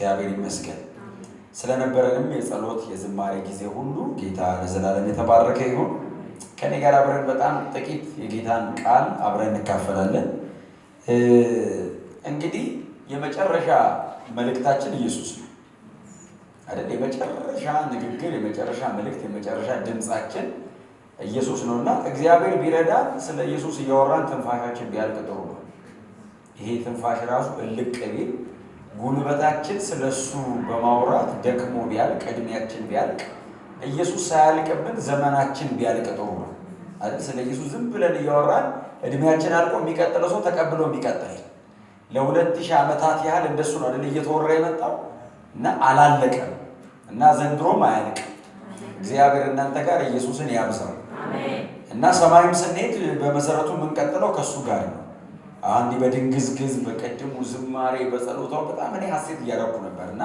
እግዚአብሔር ይመስገን። ስለነበረንም የጸሎት የዝማሬ ጊዜ ሁሉ ጌታ ለዘላለም የተባረከ ይሁን። ከኔ ጋር አብረን በጣም ጥቂት የጌታን ቃል አብረን እንካፈላለን። እንግዲህ የመጨረሻ መልእክታችን ኢየሱስ ነው አይደል? የመጨረሻ ንግግር፣ የመጨረሻ መልእክት፣ የመጨረሻ ድምጻችን ኢየሱስ ነውና እግዚአብሔር ቢረዳን ስለ ኢየሱስ እያወራን ትንፋሻችን ቢያልቅ ጥሩ ነው። ይሄ ትንፋሽ ራሱ እልቅ ቢል ጉልበታችን ስለሱ በማውራት ደክሞ ቢያልቅ እድሜያችን ቢያልቅ ኢየሱስ ሳያልቅብን ዘመናችን ቢያልቅ ጥሩ ነው አይደል? ስለ ኢየሱስ ዝም ብለን እያወራን እድሜያችን አልቆ የሚቀጥለው ሰው ተቀብሎ የሚቀጥል ለ2000 ዓመታት ያህል እንደሱ ነው አይደል እየተወራ የመጣው እና አላለቀም እና ዘንድሮም አያልቅም። እግዚአብሔር እናንተ ጋር ኢየሱስን ያብዛው እና ሰማይም ስንሄድ በመሰረቱ የምንቀጥለው ከሱ ጋር ነው። አንዲ በድንግዝግዝ በቀድሙ ዝማሬ በጸሎታው በጣም እኔ ሐሴት እያደረኩ ነበር እና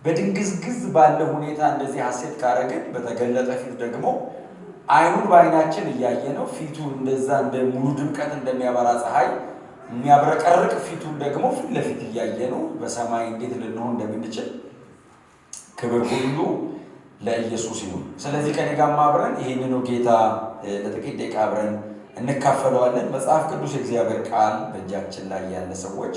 በድንግዝግዝ ባለ ሁኔታ እንደዚህ ሐሴት ካረግን በተገለጠ ፊት ደግሞ አይኑን በአይናችን እያየ ነው ፊቱ እንደዛ እንደ ሙሉ ድምቀት እንደሚያበራ ፀሐይ የሚያብረቀርቅ ፊቱን ደግሞ ፊት ለፊት እያየ ነው በሰማይ እንዴት ልንሆን እንደምንችል ክብር ሁሉ ለኢየሱስ ይሁን። ስለዚህ ከኔ ጋር አብረን ይሄንን ጌታ ለጥቂት ደቂቃ አብረን እንካፈለዋለን። መጽሐፍ ቅዱስ የእግዚአብሔር ቃል በእጃችን ላይ ያለ ሰዎች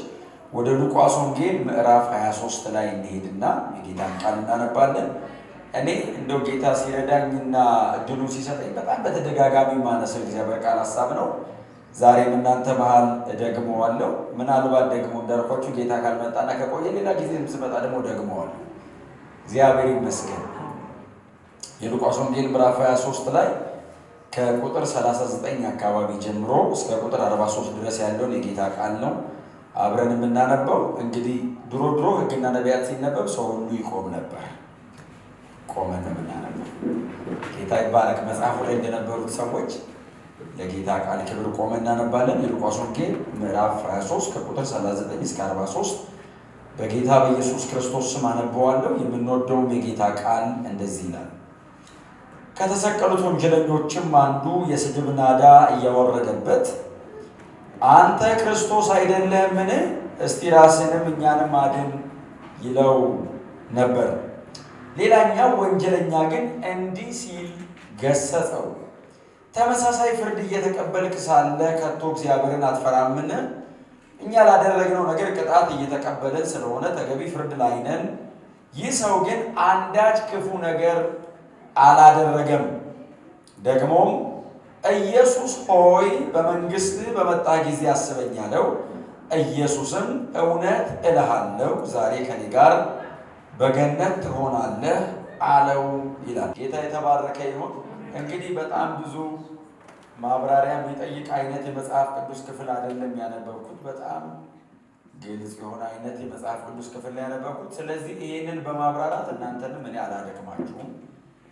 ወደ ሉቃስ ወንጌል ምዕራፍ 23 ላይ እንሄድና የጌታን ቃል እናነባለን። እኔ እንደው ጌታ ሲረዳኝና እድሉን ሲሰጠኝ በጣም በተደጋጋሚ ማነሳው የእግዚአብሔር ቃል ሐሳብ ነው። ዛሬም እናንተ መሃል ደግመዋለሁ። ምናልባት ደግሞ እንዳልኳችሁ ጌታ ካልመጣና ከቆየ ሌላ ጊዜ ስመጣ ደግሞ ደግመዋለሁ። እግዚአብሔር ይመስገን። የሉቃስ ወንጌል ምዕራፍ 23 ላይ ከቁጥር 39 አካባቢ ጀምሮ እስከ ቁጥር 43 ድረስ ያለውን የጌታ ቃል ነው አብረን የምናነበው። እንግዲህ ድሮ ሕግና ነቢያት ሲነበብ ሰው ሁሉ ይቆም ነበር። ቆመን ነው የምናነበው። ጌታ ይባረክ። መጽሐፉ ላይ እንደነበሩት ሰዎች ለጌታ ቃል ክብር ቆመን እናነባለን። የሉቃስ ወንጌል ምዕራፍ 23 ከቁጥር 39 እስከ 43 በጌታ በኢየሱስ ክርስቶስ ስም አነበዋለሁ። የምንወደውም የጌታ ቃል እንደዚህ ይላል። ከተሰቀሉት ወንጀለኞችም አንዱ የስድብ ናዳ እያወረደበት አንተ ክርስቶስ አይደለህምን? እስቲ ራስንም እኛንም አድን ይለው ነበር። ሌላኛው ወንጀለኛ ግን እንዲህ ሲል ገሰጸው፣ ተመሳሳይ ፍርድ እየተቀበልክ ሳለ ከቶ እግዚአብሔርን አትፈራምን? እኛ ላደረግነው ነገር ቅጣት እየተቀበልን ስለሆነ ተገቢ ፍርድ ላይ ነን። ይህ ሰው ግን አንዳች ክፉ ነገር አላደረገም። ደግሞም ኢየሱስ ሆይ በመንግሥትህ በመጣ ጊዜ አስበኝ አለው። ኢየሱስም እውነት እልሃለሁ ዛሬ ከኔ ጋር በገነት ትሆናለህ አለው ይላል። ጌታ የተባረከ ይሁን። እንግዲህ በጣም ብዙ ማብራሪያ የሚጠይቅ አይነት የመጽሐፍ ቅዱስ ክፍል አይደለም ያነበብኩት። በጣም ግልጽ የሆነ አይነት የመጽሐፍ ቅዱስ ክፍል ላይ ያነበብኩት። ስለዚህ ይህንን በማብራራት እናንተንም እኔ አላደክማችሁም።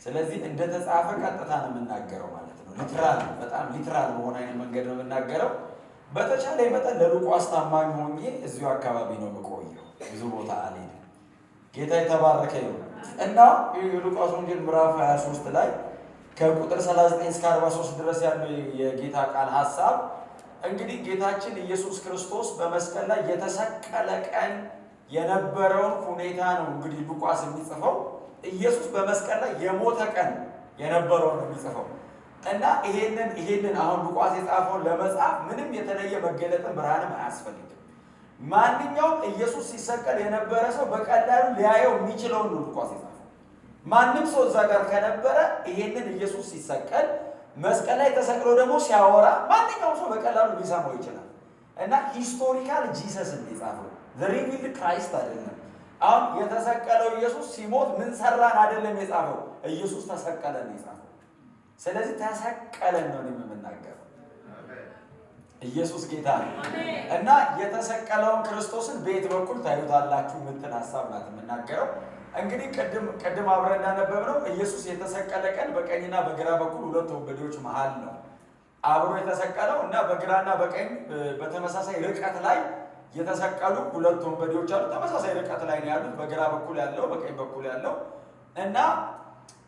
ስለዚህ እንደተጻፈ ቀጥታ ነው የምናገረው ማለት ነው። ሊትራል በጣም ሊትራል በሆነ አይነት መንገድ ነው የምናገረው። በተቻለ መጠን ለሉቃስ ታማኝ ሆኜ እዚሁ አካባቢ ነው የምቆየው። ብዙ ቦታ አልሄድም። ጌታ የተባረከ ይሁን እና የሉቃስ ወንጌል ምዕራፍ 23 ላይ ከቁጥር 39 እስከ 43 ድረስ ያለው የጌታ ቃል ሐሳብ እንግዲህ ጌታችን ኢየሱስ ክርስቶስ በመስቀል ላይ የተሰቀለ ቀን የነበረውን ሁኔታ ነው እንግዲህ ሉቃስ የሚጽፈው። ኢየሱስ በመስቀል ላይ የሞተ ቀን የነበረውን ነው የሚጽፈው እና ይሄንን አሁን ሉቃስ የጻፈውን ለመጻፍ ምንም የተለየ መገለጥን ብርሃንም አያስፈልግም። ማንኛውም ኢየሱስ ሲሰቀል የነበረ ሰው በቀላሉ ሊያየው የሚችለውን ነው ሉቃስ የጻፈው። ማንም ሰው እዛ ጋር ከነበረ ይሄንን ኢየሱስ ሲሰቀል መስቀል ላይ ተሰቅሎ ደግሞ ሲያወራ ማንኛውም ሰው በቀላሉ ሊሰማው ይችላል እና ሂስቶሪካል ጂሰስ ነው የጻፈው። ዘሪቪል ክራይስት አይደለም። አሁን የተሰቀለው ኢየሱስ ሲሞት ምን ሰራን አይደለም የጻፈው፣ ኢየሱስ ተሰቀለ ነው የጻፈው። ስለዚህ ተሰቀለን ነው የምናገረው። ኢየሱስ ጌታ ነው እና የተሰቀለውን ክርስቶስን በየት በኩል ታዩታላችሁ ምንትን ሐሳብ ናት የምናገረው። እንግዲህ ቅድም አብረን እንዳነበብነው ኢየሱስ የተሰቀለ ቀን በቀኝና በግራ በኩል ሁለት ወንበዴዎች መሃል ነው አብሮ የተሰቀለው እና በግራና በቀኝ በተመሳሳይ ርቀት ላይ የተሰቀሉ ሁለት ወንበዴዎች አሉ። ተመሳሳይ ርቀት ላይ ነው ያሉት፣ በግራ በኩል ያለው በቀኝ በኩል ያለው እና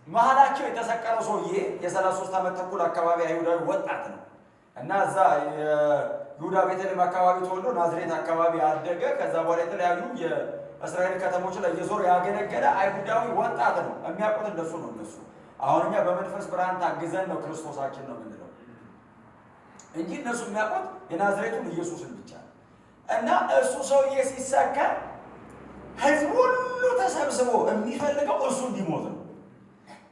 መሃላቸው የተሰቀለው ሰውዬ የ33 ዓመት ተኩል አካባቢ አይሁዳዊ ወጣት ነው እና እዛ የይሁዳ ቤተልሔም አካባቢ ተወልዶ ናዝሬት አካባቢ አደገ። ከዛ በኋላ የተለያዩ እስራኤል ከተሞች ላይ እየዞረ ያገለገለ አይሁዳዊ ወጣት ነው። የሚያውቁት እንደሱ ነው እነሱ። አሁን እኛ በመንፈስ ብርሃን ታግዘን ነው ክርስቶሳችን ነው የምንለው እንጂ እነሱ የሚያውቁት የናዝሬቱን ኢየሱስን ብቻ ነው። እና እሱ ሰውዬ ሲሰከር ህዝብ ሁሉ ተሰብስቦ የሚፈልገው እሱ እንዲሞት ነው።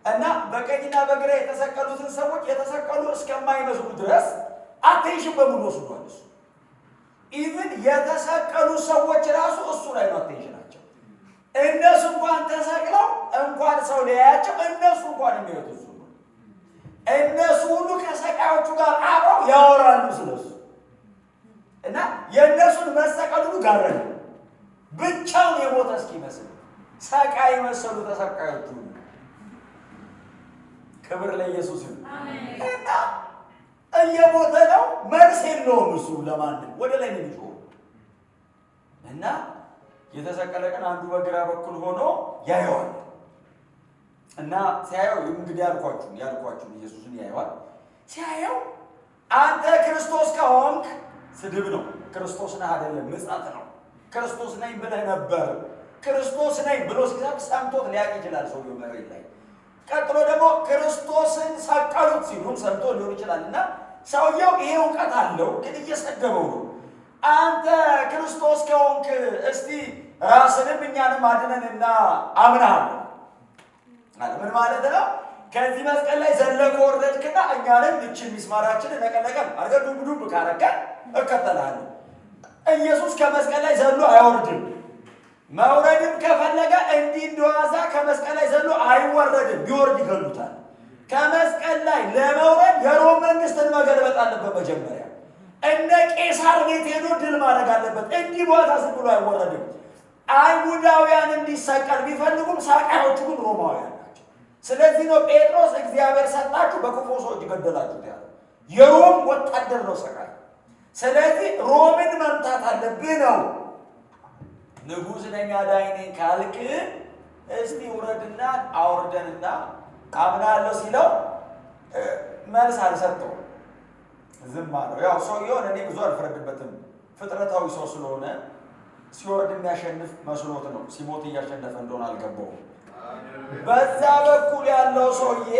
እና በቀኝና በግራ የተሰቀሉትን ሰዎች የተሰቀሉ እስከማይመስሉ ድረስ አቴንሽን በሙሉ ወስዷል እሱ። ኢቭን የተሰቀሉ ሰዎች ራሱ እሱ ላይ ነው አቴንሽናቸው። እነሱ እንኳን ተሰቅለው እንኳን ሰው ሊያያቸው እነሱ እንኳን የሚወጡ እሱ ነው። እነሱ ሁሉ ከሰቃዮቹ ጋር አብረው ያወራሉ ስለሱ እና የእነሱን መሰቀል ሁሉ ጋረዱ። ብቻውን የሞተ እስኪመስል ሰቃይ መሰሉ ተሰቃዮቹ። ክብር ለኢየሱስ ይሁን። እና እየሞተ ነው፣ መልስ የለውም እሱ ለማንም ወደ ላይ ነው የሚጮኸው። እና የተሰቀለ ቀን አንዱ በግራ በኩል ሆኖ ያየዋል። እና ሲያየው እንግዲህ ያልኳችሁ ኢየሱስን ያየዋል። ሲያየው አንተ ክርስቶስ ከሆንክ ስድብ ነው። ክርስቶስ ነህ አይደለም፣ ምጻት ነው። ክርስቶስ ነኝ ብለህ ነበር። ክርስቶስ ነኝ ብሎ ሲሰብክ ሰምቶት ሊያውቅ ይችላል ሰውየው መሬት ላይ። ቀጥሎ ደግሞ ክርስቶስን ሰቀሉት ሲሉን ሰምቶ ሊሆን ይችላል። እና ሰውየው ይሄ እውቀት አለው፣ ግን እየሰደበው ነው። አንተ ክርስቶስ ከሆንክ እስቲ ራስንም እኛንም አድነንና አምናለሁ አለ። ምን ማለት ነው? ከዚህ መስቀል ላይ ዘለህ ወረድክና እኛንም እችን ሚስማራችንን ነቀነቀን አድርገህ ዱብ ካረከን እከተልሃለሁ። ኢየሱስ ከመስቀል ላይ ዘሎ አይወርድም። መውረድም ከፈለገ እንዲህ እንደዋዛ ከመስቀል ላይ ዘሎ አይወረድም። ቢወርድ ይገሉታል። ከመስቀል ላይ ለመውረድ የሮም መንግስትን መገልበጥ አለበት መጀመሪያ። እነ ቄሳር ቤት ሄዶ ድል ማድረግ አለበት። እንዲህ ቦታ ዝም ብሎ አይወረድም። አይሁዳውያን እንዲሰቀል ቢፈልጉም ሰቃዮቹ ግን ሮማውያን ናቸው። ስለዚህ ነው ጴጥሮስ እግዚአብሔር ሰጣችሁ በክፉ ሰዎች ገደላችሁት ያለው። የሮም ወታደር ነው ሰቃይ። ስለዚህ ሮምን መምታት አለብህ ነው። ንጉሥ ነኝ አዳኝ ነኝ ካልክ እስቲ ውረድና አውርደንና አምናለሁ ሲለው መልስ አልሰጠውም፣ ዝም አለው። ያው ሰውየውን እኔ ብዙ አልፈረድበትም፣ ፍጥረታዊ ሰው ስለሆነ ሲወርድ የሚያሸንፍ መስሎት ነው። ሲሞት እያሸነፈ እንደሆነ አልገባውም። በዛ በኩል ያለው ሰውዬ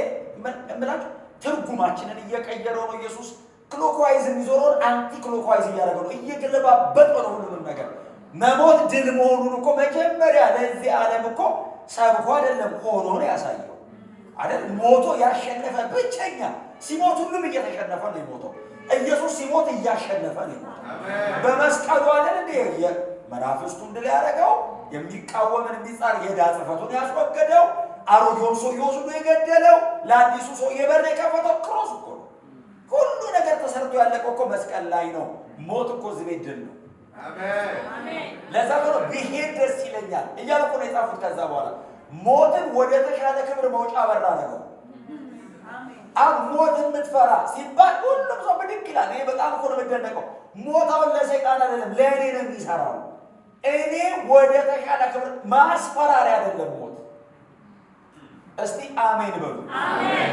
ምላችሁ ትርጉማችንን እየቀየረው ነው። ኢየሱስ ክሎክዋይዝ የሚዞረውን አንቲ ክሎክዋይዝ እያደረገ ነው፣ እየገለባበጠ ነው ሁሉንም ነገር። መሞት ድል መሆኑን እኮ መጀመሪያ ለዚህ ዓለም እኮ ሰብኮ አይደለም ሆኖ ነው ያሳየው አይደል? ሞቶ ያሸነፈ ብቸኛ። ሲሞት ሁሉም እየተሸነፈ ነው የሞተው። ኢየሱስ ሲሞት እያሸነፈ ነው የሞተው። በመስቀሉ አይደል እንዴ መናፍስቱን ድል ያደረገው፣ የሚቃወምን የሚጻር የዕዳ ጽሕፈቱን ያስወገደው፣ አሮጌውን ሰው ይወስዱ የገደለው፣ ለአዲሱ ሰው የበር የከፈተው ክሮስ እኮ ነው። ሁሉ ነገር ተሰርቶ ያለቀው እኮ መስቀል ላይ ነው። ሞት እኮ እዚህ ቤት ድል ነው። አሜን። ለዛ ነው ብሄድ ደስ ይለኛል እያለ እኮ ነው የጻፉት። ከዛ በኋላ ሞትን ወደ ተሻለ ክብር መውጫ በራ ነው። አሁን ሞት የምትፈራ ሲባል ሁሉም ሰው ብድግ ይላል። እኔ በጣም እኮ ነው የምደነቀው። ሞታውን ለሰይጣን አይደለም ለእኔ ነው የሚሰራው። እኔ ወደ ተሻለ ክብር ማስፈራሪያ አይደለም ሞት። እስቲ አሜን በሉ።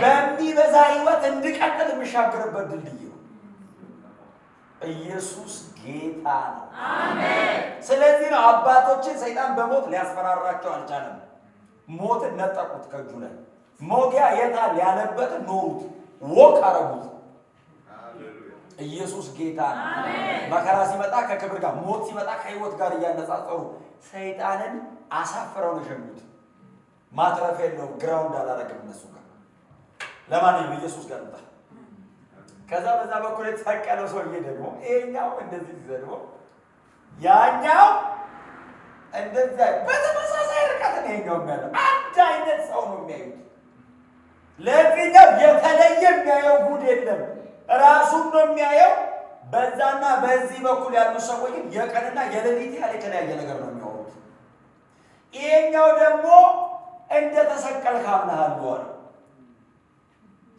በሚበዛ ህይወት እንድቀጥል የምሻገርበት ድልድይ ነው። ኢየሱስ ጌታ ነው። አሜን። ስለዚህ ነው አባቶችን ሰይጣን በሞት ሊያስፈራራቸው አልቻለም። ሞትን ነጠቁት ከእጁ ላይ። ሞጊያ የታል ያለበትን ኖሩት፣ ወቅ አረጉት። ኢየሱስ ጌታ ነው። መከራ ሲመጣ ከክብር ጋር፣ ሞት ሲመጣ ከህይወት ጋር እያነጻጸሩ ሰይጣንን አሳፍረው ነው ሸኙት። ማትረፍ የለውም። ግራውንድ አላረግም እነሱ ጋር። ለማንኛውም ኢየሱስ ጋር መጣ። ከዛ በዛ በኩል የተሰቀለው ሰውዬ ደግሞ ይሄኛው እንደዚህ ሲዘድበው ያኛው እንደዛ በተመሳሳይ ርቀት ነው ይሄኛው የሚያለው። አንድ አይነት ሰው ነው የሚያዩት። ለዚህኛው የተለየ የሚያየው ጉድ የለም፣ ራሱን ነው የሚያየው። በዛና በዚህ በኩል ያሉ ሰዎች ግን የቀንና የሌሊት ያለ የተለያየ ነገር ነው የሚያወሩት። ይሄኛው ደግሞ እንደተሰቀልክ አምነሃለሁ አለ።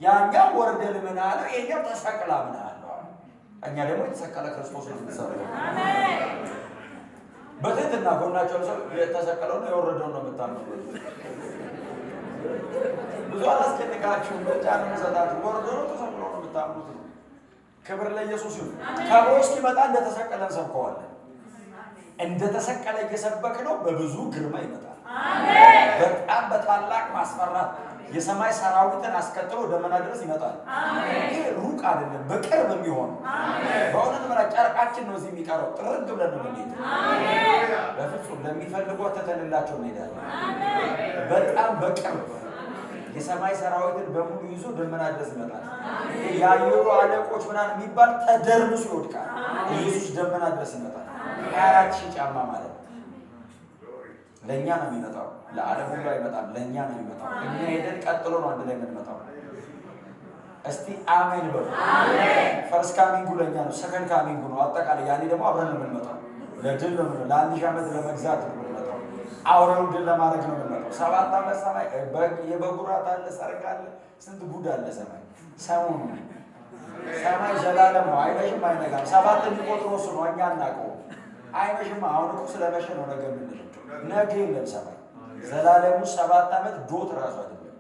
ያኛው ወርደህ ልመና አለ፣ ይሄኛው ተሰቅላ አምነሃለሁ አለ። እኛ ደግሞ የተሰቀለ ክርስቶስ ነው የምንሰብከው። አሜን። በትህትና ጎናቸው ሰው የተሰቀለውና የወረደው ነው የምታምኑት። ብዙ አላስጨንቃችሁም፣ ብቻ ነው የምሰጣችሁ። ወርዶ ነው ተሰቅሎ ነው የምታምኑት ነው። ክብር ለኢየሱስ ይሁን። ከብሮ እስኪመጣ እንደተሰቀለ እንሰብከዋለን። እንደተሰቀለ እየሰበክ ነው በብዙ ግርማ ይመጣል። አሜን። በጣም በታላቅ ማስፈራት የሰማይ ሰራዊትን አስከትሎ ደመና ድረስ ይመጣል። አሜን። ይሄ ሩቅ አይደለም፣ በቅርብ የሚሆን አሜን። በእውነት መራ ጨርቃችን ነው እዚህ የሚቀረው። ጥርግ ብለን ነው የምንሄድ። አሜን። በፍጹም ለሚፈልጉ ተተንላቸው እንሄዳለን። አሜን። በጣም በቅርብ የሰማይ ሰራዊትን በሙሉ ይዞ ደመና ድረስ ይመጣል። የአየሩ አለቆች ምናምን የሚባል ተደርምሱ ይወድቃል። ኢየሱስ ደመና ድረስ ይመጣል። 24,000 ጫማ ማለት ነው። ለእኛ ነው የሚመጣው፣ ለዓለም ሁሉ አይመጣም። ለእኛ ነው የሚመጣው። እኛ ሄደን ቀጥሎ ነው አንድ ላይ የምንመጣው። እስቲ አሜን በሉ። ፈርስት ካሚንጉ ለእኛ ነው፣ ሰከንድ ካሚንጉ ነው አጠቃላይ። ያኔ ደግሞ አብረን ነው የምንመጣው። ለድል ነው የምንመጣው። ለ1000 ዓመት ለመግዛት ነው የምንመጣው። አውሬውን ድል ለማድረግ ነው የምንመጣው። 7 ዓመት ሰማይ የበጉ ራት አለ፣ ሰርግ አለ፣ ስንት ጉድ አለ ሰማይ። ሰሙኑ ሰማይ ዘላለም ነው፣ አይመሽም አይነጋም። 7 የሚቆጥረው እሱ ነው፣ እኛ አናውቀውም። አይመሽም። አሁን እኮ ስለመሸ ነው ነገ የምንለው። ነገ የለም ሰማይ። ዘላለሙ 7 ዓመት ዶት ራሱ አይደለም፣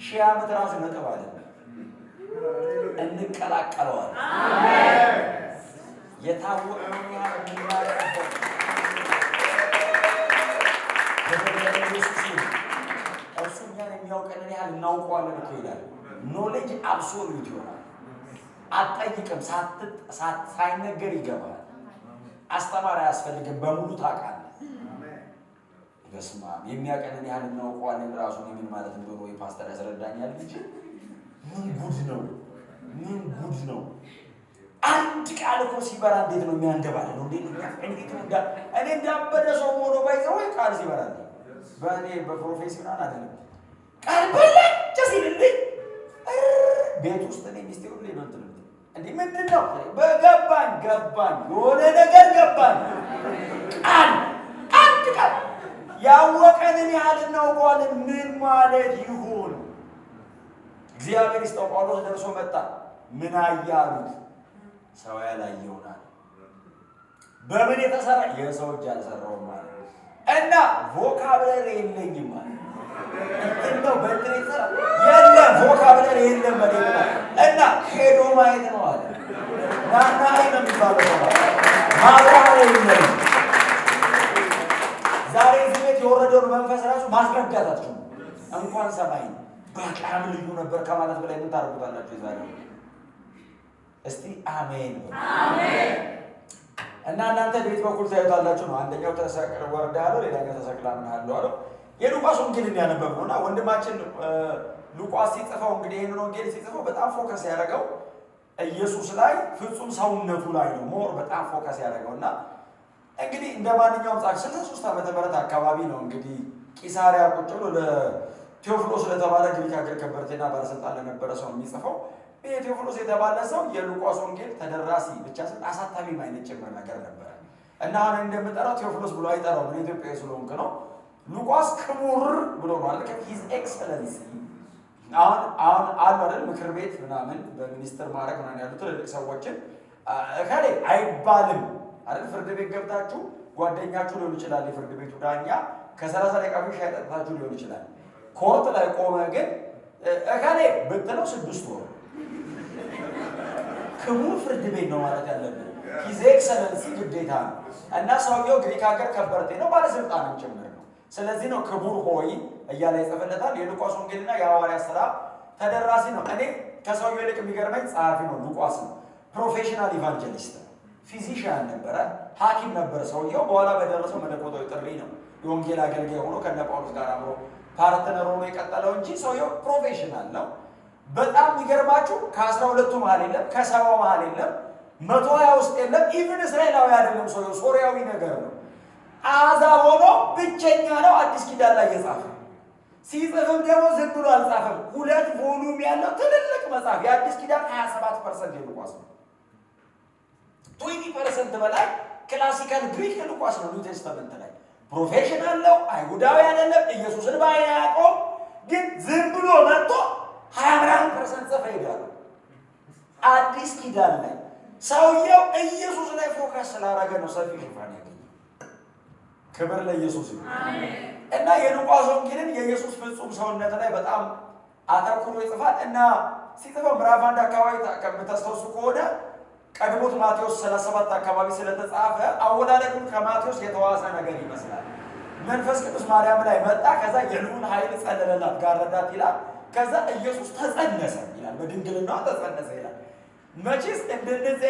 1000 ዓመት ራሱ ነጥብ አይደለም። እንቀላቀለዋል። የታወቀውን ያህል የሚናገርበት እርሱ እኛን የሚያውቀንን ያህል እናውቀዋለን እኮ ይላል። ኖሌጅ አብሶሉት ይሆናል። አትጠይቅም፣ ሳይነገር ይገባል። አስተማሪ አያስፈልግም፣ በሙሉ ታውቃለህ። በስመ አብ የሚያውቀንን ያህል እናውቀዋለን። ራሱን ምን ማለት እንደሆነ ወይ ፓስተር ያስረዳኛል እንጂ ምን ጉድ ነው! ምን ጉድ ነው! አንድ ቃል እኮ ሲበራ እንዴት ነው የሚያንደባለው? እንዴት እኔ እንዳበደ ሰው ሆኖ ባይዘው ቃል ሲበራል በእኔ በፕሮፌሽናል አይደለም። ቃል በላጭ ሲልልኝ ቤት ውስጥ እኔ ሚስቴ ሁሌ ነው እንትን እንዴ ምንድን ነው በገባኝ የሆነ ነገር ገባኝ። ቃል አንድ ቃል ያወቀንን ያህል እናውቀዋለን። ምን ማለት ይሁን? እግዚአብሔር ይስጠው። ጳውሎስ ደርሶ መጣ። ምን አያሉት? ሰው ያላየውናል። በምን የተሰራ? የሰው እጅ አልሰራውም ማለት እና ቮካብለሪ የለኝም ማለት እንደው በእንትን የተሰራ የለም፣ ቮካብለሪ የለም ማለት እና ሄዶ ማየት ነው አለ። ናና ነው የሚባለው ማብራሪያ የለም። ዛሬ እዚህ ቤት የወረደውን መንፈስ ራሱ ማስረዳታችሁ እንኳን ሰማይ በጣም ልዩ ነበር ከማለት በላይ ምን ታደርጉታላችሁ? ዛሬ እስቲ አሜን አሜን። እና እናንተ ቤት በኩል ታዩታላችሁ ነው። አንደኛው ተሰቅለ ወርዳ አለው፣ ሌላኛው ተሰቅላ ምን አለው አለው። የሉቃስ ወንጌልን ያነበብነው እና ወንድማችን ሉቃስ ሲጽፈው እንግዲህ ይሄንን ወንጌል ሲጽፈው በጣም ፎከስ ያደረገው ኢየሱስ ላይ ፍጹም ሰውነቱ ላይ ነው ሞር በጣም ፎከስ ያደረገው እና እንግዲህ እንደ ማንኛውም ጻፍ 63 ዓመተ ምህረት አካባቢ ነው እንግዲህ ቂሳሪያ ቁጭ ብሎ ለቴዎፍሎስ ለተባለ ግሪክ ሀገር ከበርቴና ባለስልጣን ለነበረ ሰው የሚጽፈው ይሄ ቴዎፍሎስ የተባለ ሰው የሉቃስ ወንጌል ተደራሲ ብቻ ሳይሆን አሳታሚ አይነት ጭምር ነገር ነበረ እና አሁን እንደምጠራው ቴዎፍሎስ ብሎ አይጠራው ምን ኢትዮጵያዊ ስለሆንክ ነው። ሉቃስ ክቡር ብሎ ማለት ሂዝ ኤክሰለንሲ አሁን አሉ አይደል ምክር ቤት ምናምን በሚኒስትር ማዕረግ ምናምን ያሉት ትልልቅ ሰዎችን እከሌ አይባልም አይደል። ፍርድ ቤት ገብታችሁ ጓደኛችሁ ሊሆን ይችላል የፍርድ ቤቱ ዳኛ ከ30 ደቂቃ በፊት ሻይ ጠጥታችሁ ሊሆን ይችላል። ኮርት ላይ ቆመ ግን እከሌ ብትለው 6 ወር ክቡር ፍርድ ቤት ነው ማለት ያለብን። ሂዝ ኤክሰለንሲ ግዴታ ነው እና ሰውየው ግሪክ ሀገር ከበርቴ ነው ባለስልጣንም ጭምር ነው። ስለዚህ ነው ክቡር ሆይ እያለ ይጽፍለታል። የሉቃስ ወንጌልና የሐዋርያት ሥራ ተደራሲ ነው። እኔ ከሰውየው ይልቅ የሚገርመኝ ጸሐፊ ነው። ሉቃስ ነው ፕሮፌሽናል ኢቫንጀሊስት ነው። ፊዚሽያን ነበረ፣ ሐኪም ነበረ ሰውየው። በኋላ በደረሰው መለኮታዊ ጥሪ ነው የወንጌል አገልጋይ ሆኖ ከነ ጳውሎስ ጋር አብሮ ፓርትነር ሆኖ የቀጠለው እንጂ ሰውየው ፕሮፌሽናል ነው። በጣም የሚገርማችሁ ከ12ቱ መሀል የለም፣ ከ70 መሀል የለም፣ 120 ውስጥ የለም። ኢቭን እስራኤላዊ አይደለም ሰውየው ሶሪያዊ ነገር ነው። አሕዛብ ሆኖ ብቸኛ ነው። አዲስ ኪዳን ላይ የጻፈ ሲጽፍም ደግሞ ዝም ብሎ አልጻፈም። 2 ቮሉም ያለው ትልልቅ መጽሐፍ የአዲስ ኪዳን 27% የሉቃስ ነው። 20% በላይ ክላሲካል ግሪክ ሉቃስ ነው። ኒው ቴስተመንት ላይ ፕሮፌሽናል ነው። አይሁዳዊ አይደለም። ኢየሱስን ባያውቀው ግን ዝም ብሎ መጥቶ 20% ጽፈ ይላል። አዲስ ኪዳን ላይ ሰውየው ኢየሱስ ላይ ፎከስ ስላደረገ ነው ሰፊ ሽፋን ያገኘው። ክብር ለኢየሱስ ይሁን። እና የሉቃስ ወንጌልን የኢየሱስ ፍጹም ሰውነት ላይ በጣም አተኩሮ ይጽፋል እና ሲጽፈው ምዕራፍ 1 አካባቢ ከምታስታውሱ ከሆነ ቀድሞት ማቴዎስ 37 አካባቢ ስለተጻፈ አወላለዱን ከማቴዎስ የተዋሰ ነገር ይመስላል። መንፈስ ቅዱስ ማርያም ላይ መጣ፣ ከዛ የልዑል ኃይል ጸለለላት ጋረዳት ይላል። ከዛ ኢየሱስ ተጸነሰ ይላል፣ በድንግልና ተጸነሰ ይላል። መቼስ እንደነዚህ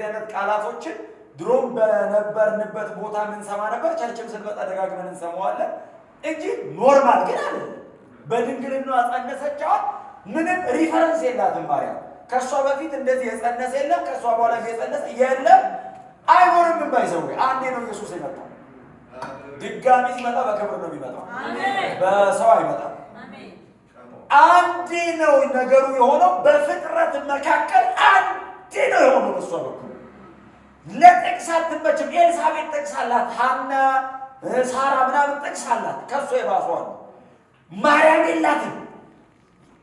አይነት ቃላቶችን ድሮም በነበርንበት ቦታ ምን ሰማ ነበር፣ ቸርችም ስንመጣ ደጋግመን እንሰማዋለን እንጂ ኖርማል ግን አይደለም። በድንግልና ጸነሰችዋል። ምንም ሪፈረንስ የላትም ማርያም። ከሷ በፊት እንደዚህ የጸነሰ የለም፣ ከሷ በኋላ የጸነሰ የለም፣ አይኖርም። ባይዘው አንዴ ነው ኢየሱስ የመጣው። ድጋሚ ሲመጣ በክብር ነው የሚመጣው፣ በሰው አይመጣም። አንዴ ነው ነገሩ የሆነው። በፍጥረት መካከል አንዴ ነው የሆነው። በሷ በኩል ለጥቅስ አትመችም። ኤልሳቤጥ ጥቅስ አላት፣ ሐና ሳራ ምናምን ጥቅስ አላት። ከሷ የባሷል። ማርያም የላትም።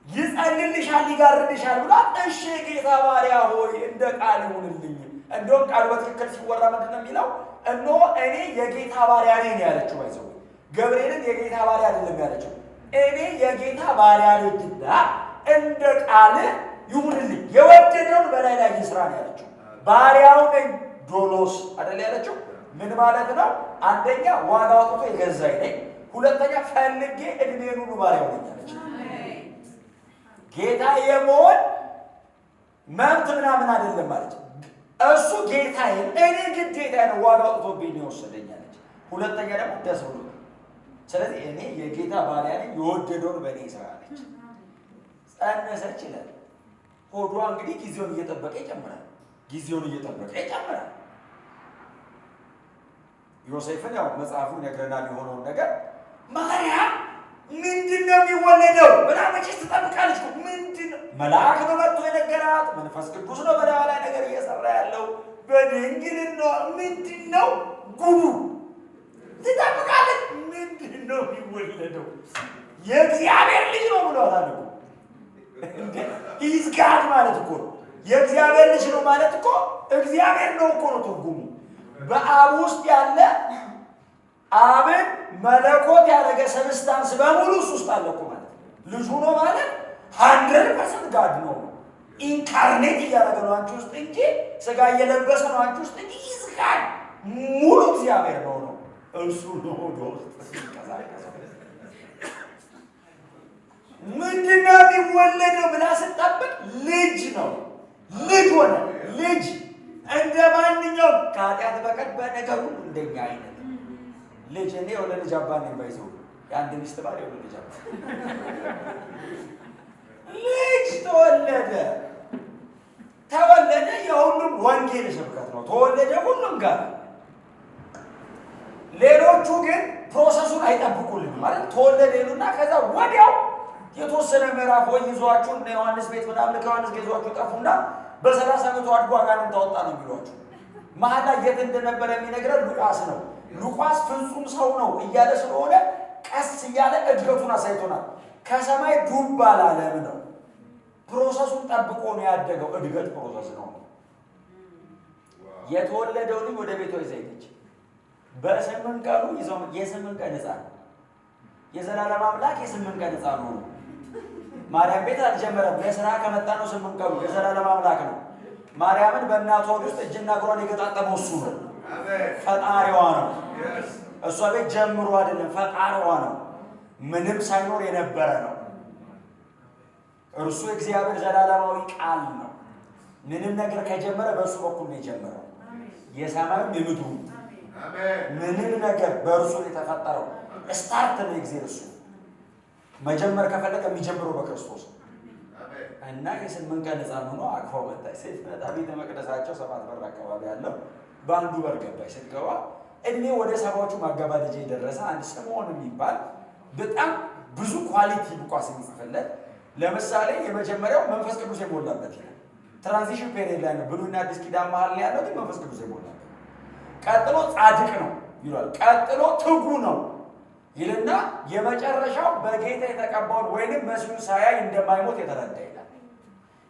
ይጸልልሻል ይጋርድሻል ብሏት፣ እሺ ጌታ ባሪያ ሆይ እንደ ቃል ይሁንልኝ። እንደውም ቃሉ በትክክል ሲወራ ምንድን ነው የሚለው? እነሆ እኔ የጌታ ባሪያ ነኝ ያለችው። ባይዘው ገብርኤልን የጌታ ባሪያ አይደለም ያለችው፣ እኔ የጌታ ባሪያ ነኝና እንደ ቃል ይሁንልኝ፣ የወደደውን በላይ ላይ ይስራ ነው ያለችው። ባሪያው ነኝ ዶሎስ አይደል ያለችው። ምን ማለት ነው? አንደኛ ዋጋ አውጥቶ የገዛኝ ነኝ፣ ሁለተኛ ፈልጌ እድሜን ሁሉ ባሪያው ነኝ ያለችው። ጌታ የመሆን መብት ምናምን አይደለም ማለት ነው። እሱ ጌታዬ፣ እኔ ግዴታ ነው፣ ዋጋ አውጥቶብኝ ነው የወሰደኝ አለች። ሁለተኛ ደግሞ ደስ ብሎ፣ ስለዚህ እኔ የጌታ ባሪያ ነኝ፣ የወደደውን በእኔ ይስራ አለች። ጸነሰች ይላል። ሆዷ እንግዲህ ጊዜውን እየጠበቀ ይጨምራል፣ ጊዜውን እየጠበቀ ይጨምራል። ዮሴፍን ያው መጽሐፉ ይነግረናል የሆነውን ነገር። ማርያም ምንድን ነው የሚወለደው ብላ መቼስ ትጠብቃለች። ምንድን ነው? መልአክ ነው መጥቶ የነገራት፣ መንፈስ ቅዱስ ነው በላዋ ላይ ነገር እየሰራ ያለው፣ በድንግልና ምንድን ነው ጉዱ? ትጠብቃለች። ምንድን ነው የሚወለደው? የእግዚአብሔር ልጅ ነው ብሏታል እኮ። ሂዝ ጋድ ማለት እኮ ነው። የእግዚአብሔር ልጅ ነው ማለት እኮ እግዚአብሔር ነው እኮ ነው ትርጉሙ። በአብ ውስጥ ያለ አብን መለኮት ያደረገ ሰብስታንስ በሙሉ እሱ ውስጥ አለ እኮ ማለት ልጁ ነው ማለት 100% ጋድ ነው። ኢንካርኔት እያደረገ ነው አንቺ ውስጥ እንጂ ስጋ እየለበሰ ነው አንቺ ውስጥ እንጂ ይዝጋል። ሙሉ እግዚአብሔር ነው ነው እሱ ነው ነው። ምንድን ነው የሚወለደው ብላ ስጠብቅ ልጅ ነው። ልጅ ሆነ። ልጅ እንደ ማንኛውም ከኃጢአት በቀር በነገር ሁሉ እንደኛ አይነት ልጅ። እኔ የሆነ ልጅ አባ ነኝ። ባይዘው የአንድ ሚስት ባል የሆነ ልጅ አባ። ልጅ ተወለደ። የሁሉም ወንጌል ስብከት ነው። ተወለደ ሁሉም ጋር። ሌሎቹ ግን ፕሮሰሱን አይጠብቁልንም ማለት ተወለደ ይሉና ከዛ ወዲያው የተወሰነ ምዕራፍ ወይ ይዟችሁ እና ዮሐንስ ቤት ምናምን ከዮሐንስ ጋር ይዟችሁ ጠፉና በ30 ዓመቱ አድጎ አጋንንት ታወጣ ነው የሚሏችሁ። መሀል ላይ የት እንደነበረ የሚነግረን ሉቃስ ነው። ሉቃስ ፍጹም ሰው ነው እያለ ስለሆነ ቀስ እያለ እድገቱን አሳይቶናል። ከሰማይ ዱብ አላለም ነው። ፕሮሰሱን ጠብቆ ነው ያደገው። እድገት ፕሮሰስ ነው። የተወለደው ልጅ ወደ ቤቷ ይዛ ሄደች። በ8 ቀኑ ይዘው የ8 ቀን ሕፃን የዘላለም አምላክ የ8 ቀን ሕፃን ነው። ማርያም ቤት አልጀመረም። ለስራ ከመጣ ነው 8 ቀኑ። የዘላለም አምላክ ነው። ማርያምን በእናቷ ውስጥ እጅና እግሯን የገጣጠመው እሱ ነው። ፈጣሪዋ ነው። እሷ ቤት ጀምሮ አይደለም፣ ፈጣሪዋ ነው። ምንም ሳይኖር የነበረ ነው። እርሱ እግዚአብሔር ዘላለማዊ ቃል ነው። ምንም ነገር ከጀመረ በእርሱ በኩል ነው የጀመረው። የሰማዩ የምድሩ ምንም ነገር በእርሱ የተፈጠረው ስታርት ነው። እግዚአብሔር እሱ መጀመር ከፈለገ የሚጀምረው በክርስቶስ እና የ8 ቀን ሕፃን ሆኖ አቅፋው መጣች። ስትመጣ ቤተ መቅደሳቸው 7 በር አካባቢ ያለው በአንዱ በር ገባች። ስትገባ እድሜ ወደ 70ዎቹ ማገባደጃ የደረሰ አንድ ስምዖን የሚባል በጣም ብዙ ኳሊቲ ሉቃስ የሚጽፍለት። ለምሳሌ የመጀመሪያው መንፈስ ቅዱስ የሞላበት ይላል። ትራንዚሽን ፔሪየድ ላይ ነው። ብሉይና አዲስ ኪዳን መሀል ላይ ያለው ግን መንፈስ ቅዱስ የሞላበት። ቀጥሎ ጻድቅ ነው ይሏል። ቀጥሎ ትጉ ነው ይልና የመጨረሻው በጌታ የተቀባውን ወይንም መሲሁን ሳያይ እንደማይሞት የተረዳ ይላል።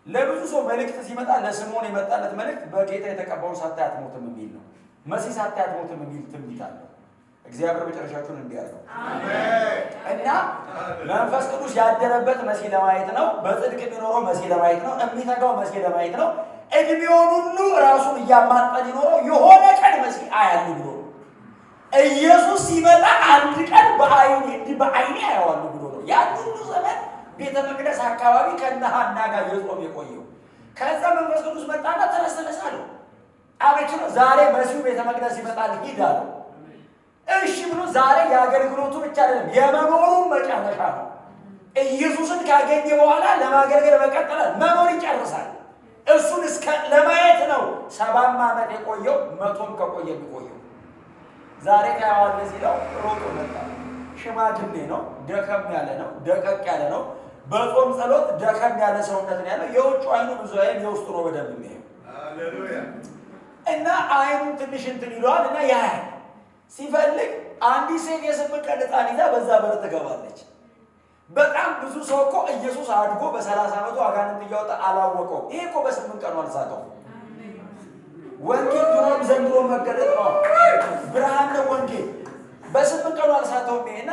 ለብዙ ሰው መልእክት ሲመጣ ለስምዖን የመጣለት መልእክት በጌታ የተቀባውን ሳታይ አትሞትም የሚል ነው። መሲህ ሳታይ አትሞትም የሚል ትንቢት አለው። እግዚአብሔር መጨረሻችሁን እንዲያደርገው እና መንፈስ ቅዱስ ያደረበት መሲህ ለማየት ነው። በጽድቅ የሚኖረው መሲህ ለማየት ነው። የሚተጋው መሲህ ለማየት ነው። እድሜውን ሁሉ ራሱን እያማጠን ይኖረው የሆነ ቀን መሲህ አያሉ ብሎ ኢየሱስ ሲመጣ አንድ ቀን በዓይኔ አያዋሉ ብሎ ነው። ያን ሁሉ ዘመን ቤተ መቅደስ አካባቢ ከነ ሐና ጋር የጾም የቆየው። ከዛ መንፈስ ቅዱስ መጣና ተነስተነሳ አለው። አቤት ነው። ዛሬ መሲሁ ቤተ መቅደስ ይመጣል ሂድ አለው። እሺ ብሎ ዛሬ የአገልግሎቱ ብቻ አይደለም የመኖሩን መጨረሻ ነው። ኢየሱስን ካገኘ በኋላ ለማገልገል መቀጠል መኖር ይጨርሳል። እሱን እስከ ለማየት ነው 70 ዓመት የቆየው 100ም ከቆየ የሚቆየው። ዛሬ ታያዋለህ ሲለው ሮጦ መጣ። ሽማግሌ ነው፣ ደከም ያለ ነው፣ ደቀቅ ያለ ነው። በጾም ጸሎት ደከም ያለ ሰውነት ነው ያለው። የውጭ አይኑ ብዙ አይን የውስጡ ነው በደንብ የሚያየው። ሃሌሉያ። እና አይኑን ትንሽ እንትን ይለዋል እና ያያል። ሲፈልግ አንዲት ሴት የ8 ቀን ሕፃን ይዛ በዛ በር ትገባለች። በጣም ብዙ ሰው እኮ ኢየሱስ አድጎ በ30 ዓመቱ አጋንንት እያወጣ አላወቀው። ይሄ እኮ በ8 ቀኑ አልሳተው። ወንጌል ድሮም ዘንድሮ መገለጥ ነው። ብርሃን ነው ወንጌል። በ8 ቀኑ አልሳተው። እና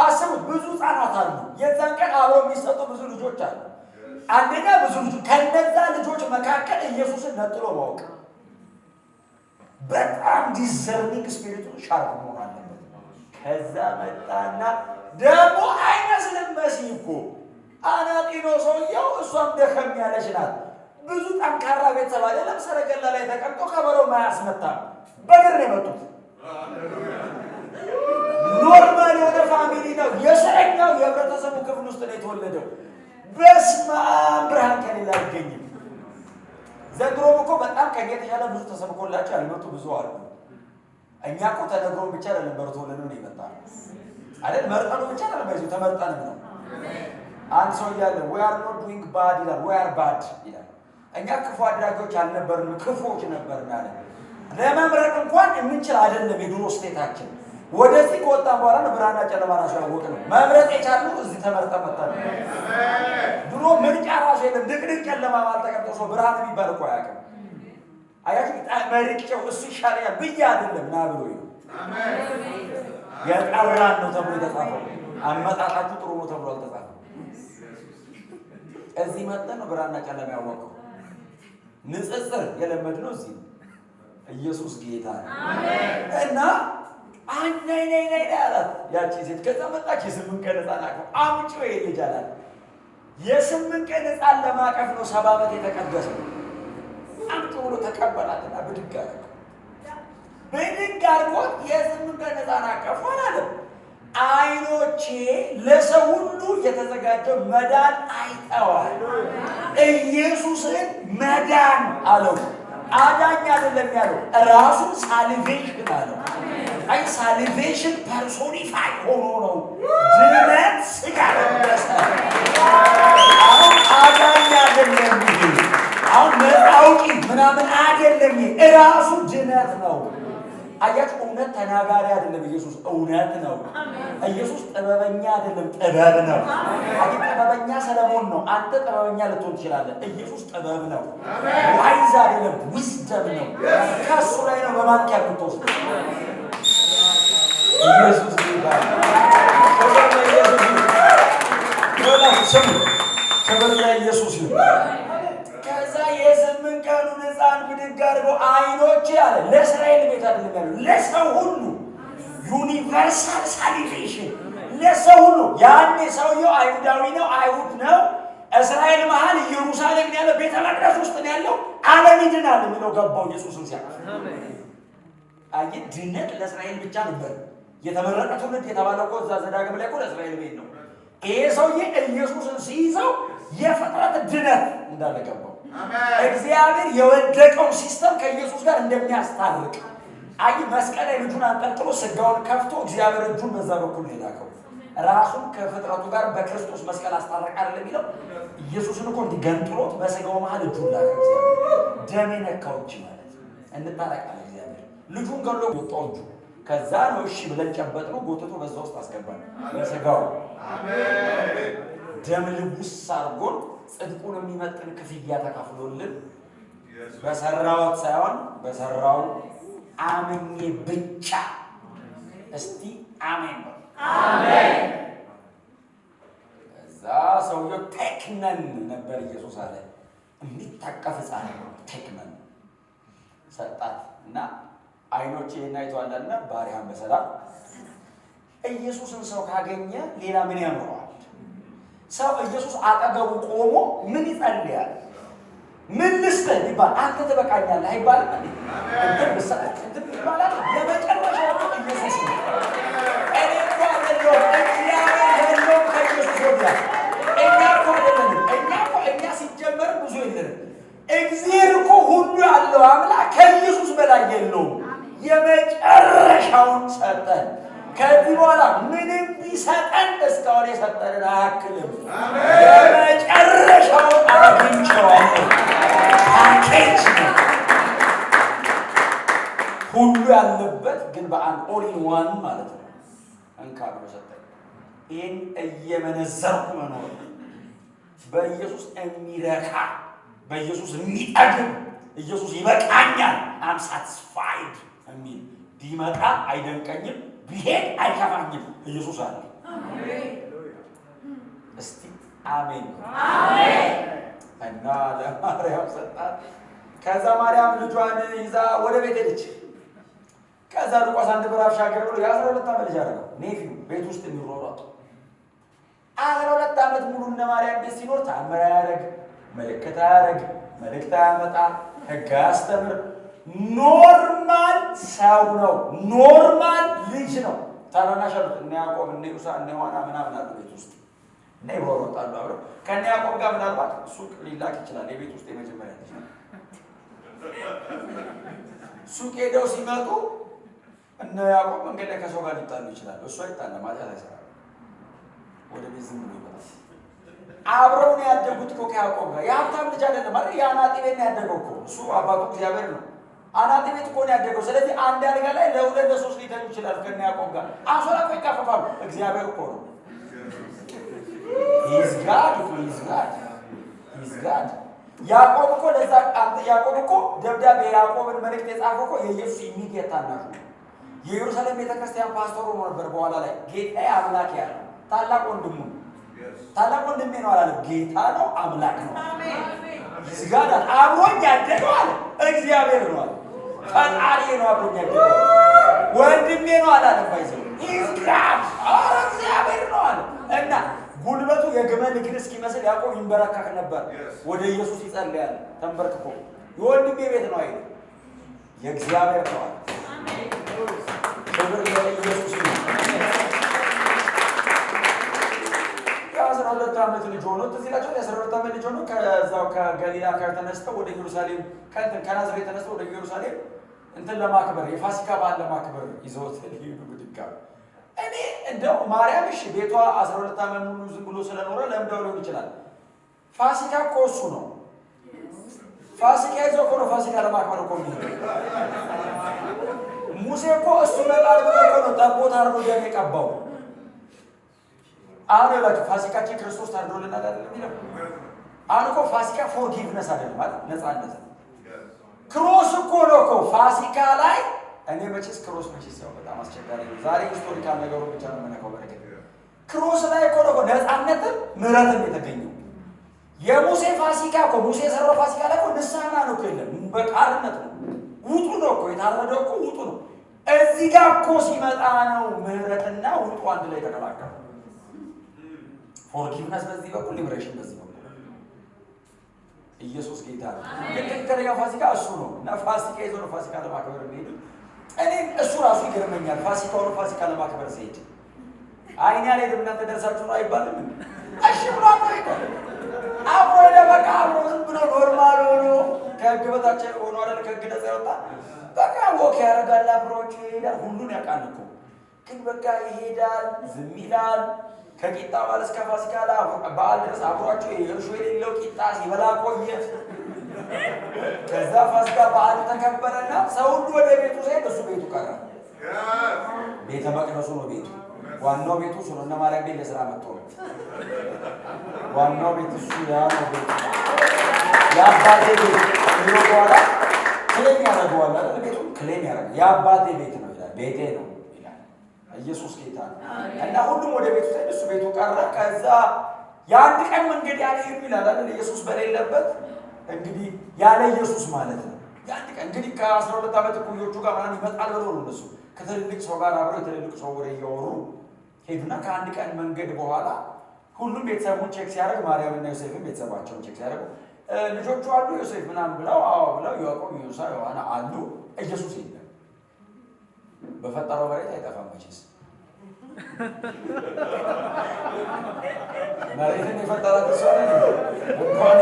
አስቡት፣ ብዙ ሕፃናት አሉ። የዛን ቀን አብረው የሚሰጡ ብዙ ልጆች አሉ። አንደኛ ብዙ ልጆች፣ ከነዛ ልጆች መካከል ኢየሱስን ነጥሎ ማወቅ በጣም ዲዘርኒንግ ስፒሪቱ ሻርፕ መሆን አለበት። ከዛ መጣና ደግሞ አይመስልም መሲህ እኮ አናጢ ነው ሰውየው። እሷም ደከም ያለች ናት። ብዙ ጠንካራ ቤተሰብ አይደለም። ሰረገላ ላይ ተቀምጦ ከበሮ ማያስመታም። በእግር ነው የመጡት። ኖርማል የሆነ ፋሚሊ ነው። የሰረኛው የህብረተሰቡ ክፍል ውስጥ ነው የተወለደው። በስመ አብ ብርሃን ከሌላ አይገኝም። ዘንድሮም እኮ በጣም ከኛ የተሻለ ብዙ ተሰብኮላቸው ያልመጡ ብዙ አሉ። እኛ እኮ ተነግሮን ብቻ አይደለም በርቶልን ነው የመጣ አይደል? መርጠኑ ብቻ አይደለም በዚህ ተመርጠንም ነው። አንድ ሰው እያለ we are not doing bad ይላል፣ we are bad ይላል። እኛ ክፉ አድራጊዎች አልነበርንም፣ ክፉዎች ነበርን አለ። ለመምረጥ እንኳን የምንችል አይደለም። የድሮ ስቴታችን ወደዚህ ከወጣን በኋላ ነው ብርሃንና ጨለማ ራሱ ያወቅነው። መምረጥ የቻልነው እዚህ ተመርጠን መጣን። ድሮ ምርጫ ራሱ የለም። ድቅድቅ ጨለማ ባልተቀምጦ ሰው ብርሃን የሚባል እኮ አያውቅም። አያችሁ፣ መርጬው እሱ ይሻለኛል ብዬ አይደለም ና ብሎ ነው። የጠራን ነው ተብሎ የተጻፈው። አመጣጣችሁ ጥሩ ነው ተብሎ አልተጻፈም። እዚህ መጥተን ነው ብርሃንና ጨለማ ያወቀው። ንጽጽር የለመድነው እዚህ ነው። ኢየሱስ ጌታ ነው። እና ነይ አላት ያቺ ሴት። ከዛ መጣች። የ8 ቀን ሕፃን አቅፎ አምጪው ይሄ ልጅ አላት። የ8 ቀን ሕፃን ለማቀፍ ነው 70 ዓመት የተቀደሰው። አምጪው ብሎ ተቀበላትና ብድግ አደረገ። ብድግ አድርጎት የ8 ቀን ሕፃን አቀፉ አላለም። አይኖቼ ለሰው ሁሉ የተዘጋጀው መዳን አይተዋል። ኢየሱስን መዳን አለው። አዳኝ አይደለም ያለው፣ ራሱ ሳልቬሽን አለው። አይ ሳልቬሽን ፐርሶኒፋይ ሆኖ ነው ድነት ስጋ ለበሰ። አሁን አዳኝ አይደለም፣ አሁን መጣውቂ ምናምን አይደለም፣ ራሱ ድነት ነው። አያችሁ፣ እውነት ተናጋሪ አይደለም ኢየሱስ፣ እውነት ነው። ኢየሱስ ጥበበኛ አይደለም፣ ጥበብ ነው። አይ ጥበበኛ ሰለሞን ነው፣ አንተ ጥበበኛ ልትሆን ትችላለህ። ኢየሱስ ጥበብ ነው። ዋይዝ አይደለም፣ ዊዝደም ነው። ከሱ ላይ ነው በማንኪያ የምትወስድ። ኢየሱስ ይባል። ክብር ለኢየሱስ ይሁን። ከዛ የ8 ቀኑን ሕፃን ብድግ አድርጎ አይኖቼ አለ ለእስራኤል ቤት አይደለም ያለው፣ ለሰው ሁሉ ዩኒቨርሳል ሳሊቬሽን ለሰው ሁሉ። ያኔ ሰውየው አይሁዳዊ ነው፣ አይሁድ ነው። እስራኤል መሀል ኢየሩሳሌም ያለ ቤተ መቅደስ ውስጥ ነው ያለው። ዓለም ይድናል የሚለው ገባው ኢየሱስን ሲያውቅ። አይ ድነት ለእስራኤል ብቻ ነበር የተመረጠ ትውልድ የተባለው እኮ እዛ ዘዳግም ላይ እኮ ለእስራኤል ቤት ነው። ይሄ ሰውዬ ኢየሱስን ሲይዘው የፍጥረት ድነት እንዳለ ገባው። እግዚአብሔር የወደቀው ሲስተም ከኢየሱስ ጋር እንደሚያስታርቅ። አይ መስቀል ላይ ልጁን አንጠልጥሎ ስጋውን ከፍቶ እግዚአብሔር እጁን በዛ በኩል ነው የላከው። ራሱን ከፍጥረቱ ጋር በክርስቶስ መስቀል አስታረቀ አይደል የሚለው። ኢየሱስን እኮ እንዲገንጥሎት በስጋው መሀል እጁን ላከ እግዚአብሔር። ደም የነካው እጅ ማለት እንታረቃለን። እግዚአብሔር ልጁን ገሎ ወጣው እጁ። ከዛ ነው እሺ ብለን ጨበጥነው፣ ጎትቶ በዛ ውስጥ አስገባን በስጋው። አሜን። ደም ልቡስ አድርጎን ጽድቁን የሚመጥን ክፍያ ተካፍሎልን በሰራውት ሳይሆን በሰራው አምኜ ብቻ። እስቲ አሜን ነው። አሜን። እዛ ሰውየው ቴክነን ነበር ኢየሱስ አለ። የሚታቀፍ ሕፃን ነው። ቴክመን ሰጣት እና አይኖቼ አይተዋልና ባሪያህን በሰላም ኢየሱስን ሰው ካገኘ ሌላ ምን ያኖረዋል? ሰው ኢየሱስ አጠገቡ ቆሞ ምን ይጸልያል? ምን ልስጥህ ቢባል አንተ ትበቃኛለህ አይባልም እንዴ? እንትን ብሰጥ እንትን ይባላል። የመጨረሻው ኢየሱስ ነው። እኔ እኮ አይደለሁም፣ እግዚአብሔር ያለው ከኢየሱስ ወዲያ እኛ እኮ አይደለንም። እኛ ሲጀመር ብዙ የለንም። እግዚአብሔር እኮ ሁሉ ያለው አምላክ ከኢየሱስ በላይ የለውም። የመጨረሻውን ሰጠን። ከዚህ በኋላ ምንም ቢሰጠን እስካሁን የሰጠንን አያክልም። የመጨረሻውን አግኝቼዋለሁ። ፓኬጅ ነው ሁሉ ያለበት ግን በአንድ ኦል ኢን ዋን ማለት ነው። እንካ ብሎ ሰጠኝ። ይህን እየመነዘርኩ መኖር በኢየሱስ የሚረካ በኢየሱስ የሚጠግብ ኢየሱስ ይበቃኛል አም ሳቲስፋይድ የሚል ቢመጣ አይደንቀኝም፣ ቢሄድ አይከፋኝም። ኢየሱስ አለ። እስቲ አሜን አሜን። እና ለማርያም ሰጣት። ከዛ ማርያም ልጇን ይዛ ወደ ቤት ሄደች። ከዛ ሉቃስ 1 ምዕራፍ ሻገር ብሎ የ12 ዓመት ልጅ አደረገው። ኔፊው ቤት ውስጥ የሚሮሯጡ 12 ዓመት ሙሉ እነ ማርያም ቤት ሲኖር ተአምር አያደርግ፣ ምልክት አያደርግ፣ መልእክት አያመጣ፣ ሕግ አያስተምር። ኖርማል ሰው ነው። ኖርማል ልጅ ነው። ታናናሽ አሉት እነ ያዕቆብ እነ ዮሳ እነ ዮሐና ምናምን አሉ ቤት ውስጥ እና ይሮሯጣሉ አብረው። ከእነ ያዕቆብ ጋር ምናልባት ሱቅ ሊላክ ይችላል። የቤት ውስጥ የመጀመሪያ ልጅ ነው። ሱቅ ሄደው ሲመጡ እነ ያዕቆብ መንገድ ላይ ከሰው ጋር ሊጣሉ ይችላሉ። እሱ አይጣለም፣ ኃጢአት አይሰራም። ወደ ቤት ዝም ብሎ ይመጣል። አብረው ነው ያደጉት እኮ ከያዕቆብ ጋር። የሀብታም ልጅ አይደለም ማለት የአናጢ ቤት ነው ያደገው እኮ። እሱ አባቱ እግዚአብሔር ነው። አናጢ ቤት እኮ ነው ያደገው። ስለዚህ አንድ አልጋ ላይ ለሁለት ለሶስት ሊተኙ ይችላል ከነ ያዕቆብ ጋር። አንሶላ እኮ ይካፈፋሉ። እግዚአብሔር እኮ ነው። ሂዝ ጋድ ያዕቆብ እኮ ለዛ ያዕቆብ እኮ ደብዳቤ ያዕቆብን መልእክት የጻፈው እኮ የኢየሱስ ኢሚዲየት ታናሹ የኢየሩሳሌም ቤተክርስቲያን ፓስተሩ ነበር። በኋላ ላይ ጌታ አምላክ ያለው ታላቅ ወንድሙ ታላቅ ወንድሜ ነው አላለም። ጌታ ነው፣ አምላክ ነው። ይዝጋዳ አብሮኝ ያደገው አለ። እግዚአብሔር ነው አለ። ፈጣሪ ነው አብሮኝ ያደገው። ወንድሜ ነው አላለም። ባይዘው ይዝጋድ እግዚአብሔር ነው አለ። እና ጉልበቱ የግመል እግር እስኪመስል ያዕቆብ ይንበረከክ ነበር። ወደ ኢየሱስ ይጸልያል ተንበርክኮ። የወንድሜ ቤት ነው አይደል? የእግዚአብሔር ነው አለ። ክብር ለኢየሱስ ነው። የ12 ዓመት ልጅ ሆኖ እዚህ ላይ የ12 ዓመት ልጅ ሆኖ ከዛው ከገሊላ ከተነስተው ወደ ኢየሩሳሌም ከናዝሬት ተነስተው ወደ ኢየሩሳሌም እንትን ለማክበር የፋሲካ በዓል ለማክበር ይዘውት ሊሄዱ ብድጋሚ እኔ እንደው ማርያም እሺ ቤቷ 12 ዓመት ሙሉ ዝም ብሎ ስለኖረ ለምደው ሊሆን ይችላል። ፋሲካ እኮ እሱ ነው። ፋሲካ ይዘው እኮ ነው ፋሲካ ለማክበር እኮ ሙሴ እኮ እሱ መጣል ብሎ እኮ ነው ጠቦት አርዶ ደም የቀባው። አሁን ይላችሁ ፋሲካችን ክርስቶስ ታርዶልናል አይደል የሚለው። አሁን እኮ ፋሲካ ፎርጊቭነስ አይደለም ማለት ነፃነት ነው። ክሮስ እኮ ነው እኮ ፋሲካ ላይ እኔ መቼስ ክሮስ መቼስ ያው በጣም አስቸጋሪ ነው። ዛሬ ሂስቶሪካል ነገሩ ብቻ ነው የምነካው። በረከት ክሮስ ላይ እኮ ነው ነፃነትም ምህረትም የተገኘው። የሙሴ ፋሲካ እኮ ሙሴ የሰራው ፋሲካ ላይ እኮ ንስሐና ነው እኮ የለም፣ በቃርነት ነው። ውጡ ነው እኮ የታረደው እኮ ውጡ ነው። እዚህ ጋር እኮ ሲመጣ ነው ምህረትና ውጡ አንድ ላይ ተቀላቀሉ። ፎርጊቭነስ በዚህ በኩል ሊብሬሽን በዚህ በኩል። ኢየሱስ ጌታ ነው። ትክክለኛው ፋሲካ እሱ ነው እና ፋሲካ ይዞ ነው ፋሲካ ለማክበር የሚሄዱ። እኔም እሱ ራሱ ይገርመኛል። ፋሲካውን ፋሲካ ለማክበር ሲሄድ አይኔ አልሄድም እናንተ ደርሳችሁ ነው አይባልም። እሺ ብሎ አብሮ ለበቃ አብሮ ዝም ብሎ ኖርማል ሆኖ ከህግ በታች ሆኖ አይደል ከህግ ነፃ ያወጣ በቃ ወክ ያደርጋል፣ አብሮአቸው ይሄዳል። ሁሉን ያውቃል እኮ ግን በቃ ይሄዳል፣ ዝም ይላል። ከቂጣ በዓል እስከ ፋሲካ በዓል ድረስ አብሯቸው የእርሾ የሌለው ቂጣ ሲበላ ቆየ። ከዛ ፋሲካ በዓል ተከበረና ሰው ሁሉ ወደ ቤቱ ሲሄድ እሱ ቤቱ ቀረ። ቤተ መቅደሱ ነው ቤቱ። ዋናው ቤቱ እሱ ነው። እነ ማርያም ቤት ለስራ መጥቶ ነው። ዋናው ቤት እሱ ያ ነው ቤቱ። የአባቴ ቤት ብሎ በኋላ ክሌም ያደርገዋል አይደል? ቤቱ ክሌም ያደርገዋል። የአባቴ ቤት ነው ይላል። ቤቴ ነው ይላል። ኢየሱስ ጌታ ነው። እና ሁሉም ወደ ቤቱ ሲሄድ እሱ ቤቱ ቀረ። ከዛ የአንድ ቀን መንገድ ያልሄዱ ይላል አይደል? ኢየሱስ በሌለበት እንግዲህ ያለ ኢየሱስ ማለት ነው። ያን ቀን እንግዲህ ከ12 ዓመት እኩዮቹ ጋር ምናምን ይመጣል ብለው ነው እነሱ ከትልልቅ ሰው ጋር አብረው የትልልቅ ሰው ወሬ እያወሩ ሄዱና ከአንድ ቀን መንገድ በኋላ ሁሉም ቤተሰቡን ቼክ ሲያደርግ ማርያምና ዮሴፍን ቤተሰባቸውን ቼክ ሲያደርጉ ልጆቹ አሉ ዮሴፍ ምናምን ብለው አዎ ብለው ያዕቆብ፣ ዮሳ፣ ዮሐና አሉ። ኢየሱስ የለም። በፈጠረው መሬት አይጠፋም መቼስ። መሬትን የፈጠራት እሷ እንኳን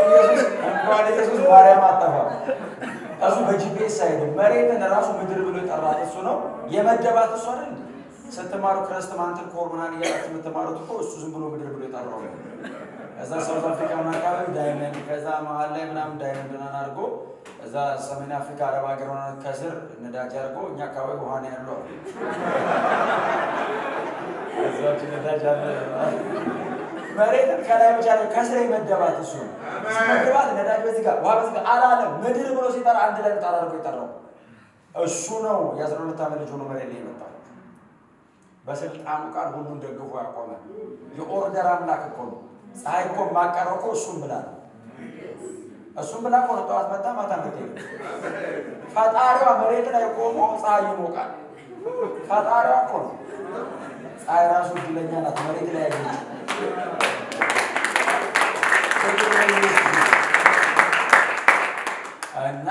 ኢየሱስ ማርያም አጠፋም። እሱ በጂፒኤስ አይደለም። መሬትን ራሱ ምድር ብሎ የጠራት እሱ ነው። የመደባት እሱ አይደል? ስትማሩ ክረስትማንትን ኮር ምናምን እያላችሁ የምትማሩት እኮ እሱ ዝም ብሎ ምድር ብሎ የጠራው ነው። ከዛ ሳውዝ አፍሪካ ምናምን አካባቢ ዳይመንድ፣ ከዛ መሀል ላይ ምናምን ዳይመንድ ምናምን አድርጎ እዛ ሰሜን አፍሪካ አረብ ሀገር ሆነ ከስር ነዳጅ አድርጎ እኛ አካባቢ ውሃ ነው ያለው። እዛች ነዳጅ አለ። መሬትን ከላይ ብቻ ነው ከስር የመደባት እሱ ነው። ሲመደባት ነዳጅ በዚህ ጋር ውሃ በዚህ ጋር አላለም። ምድር ብሎ ሲጠራ አንድ ላይ ጣራ አድርጎ የጠራው እሱ ነው። የ12 ዓመት ልጅ ሆኖ መሬት ላይ የመጣው በስልጣኑ ቃል ሁሉን ደግፎ ያቆመ የኦርደር አምላክ እኮ ነው። ፀሐይ እኮ ማቀረው እኮ እሱም ብላ ነው። እሱም ብላ እኮ ነው ጠዋት መጣ ማታ መጣ። ፈጣሪዋ መሬት ላይ ቆሞ ፀሐይ ይሞቃል። ፈጣሪዋ እኮ ነው። ፀሐይ ራሱ እድለኛ ናት መሬት ላይ ያገኘች። እና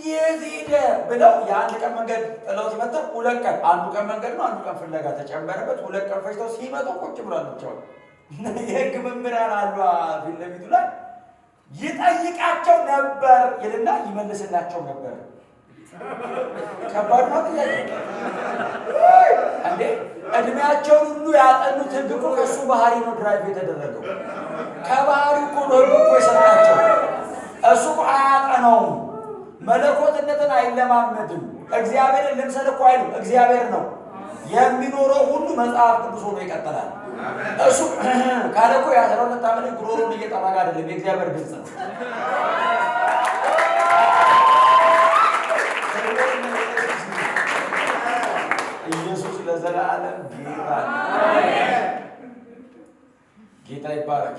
የት ሄደ ብለው የአንድ ቀን መንገድ ጥለውት መጥተው 2 ቀን አንዱ ቀን መንገድ ነው አንዱ ቀን ፍለጋ ተጨመረበት። 2 ቀን ፈጅተው ሲመጡ ቁጭ ብሏል ብቻውን። የሕግ መምህራን አሉ ፊት ለፊቱ ላይ ይጠይቃቸው ነበር ይልና ይመልስላቸው ነበር። ከባድ ነው ጥያቄ እንዴ! እድሜያቸውን ሁሉ ያጠኑት ሕግ እኮ ከእሱ ባህሪ ነው ድራይቭ የተደረገው። ከባህሪው እኮ ነው ሕግ እኮ የሰጣቸው። እሱ እኮ አያጠናውም። መለኮትነትን አይለማመድም። እግዚአብሔርን ልምሰል እኮ አይሉም። እግዚአብሔር ነው የሚኖረው ሁሉ መጽሐፍ ቅዱስ ሆኖ ይቀጥላል። እሱ ካለ እኮ የ12 ዓመት ጉሮሮን እየጠራጋ አይደለም፣ የእግዚአብሔር ድምፅ ነው። ኢየሱስ ለዘላለም ጌታ ጌታ ይባረክ።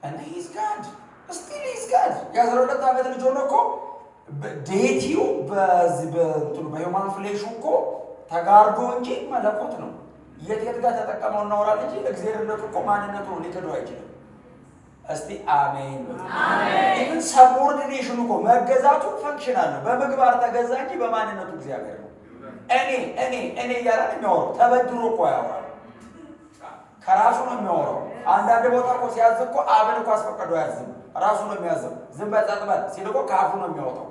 እና ሂዝ ጋድ ስቲል ሂዝ ጋድ። የ12 ዓመት ልጅ ሆኖ እኮ ዴቲው በሂውማን ፍሌሹ እኮ ተጋርዶ እንጂ መለኮት ነው። የት ጋር ተጠቀመው እናወራለን እንጂ እግዚአብሔርነቱ እኮ ማንነቱ ነው፣ ሊክደው አይችልም። እስቲ አሜን። ኢቭን ሰቦርዲኔሽኑ እኮ መገዛቱ ፈንክሽናል ነው። በምግባር ተገዛ እንጂ በማንነቱ እግዚአብሔር ነው። እኔ እያለ የሚያወራው ተበድሮ እኮ ያወራል። ከራሱ ነው የሚያወራው። አንዳንድ ቦታ እኮ ሲያዝ እኮ አብን እኮ አስፈቅዶ አያዝም፣ ራሱ ነው የሚያዘው። ዝም በል ጸጥ በል ሲል እኮ ከአፉ ነው የሚያወጣው።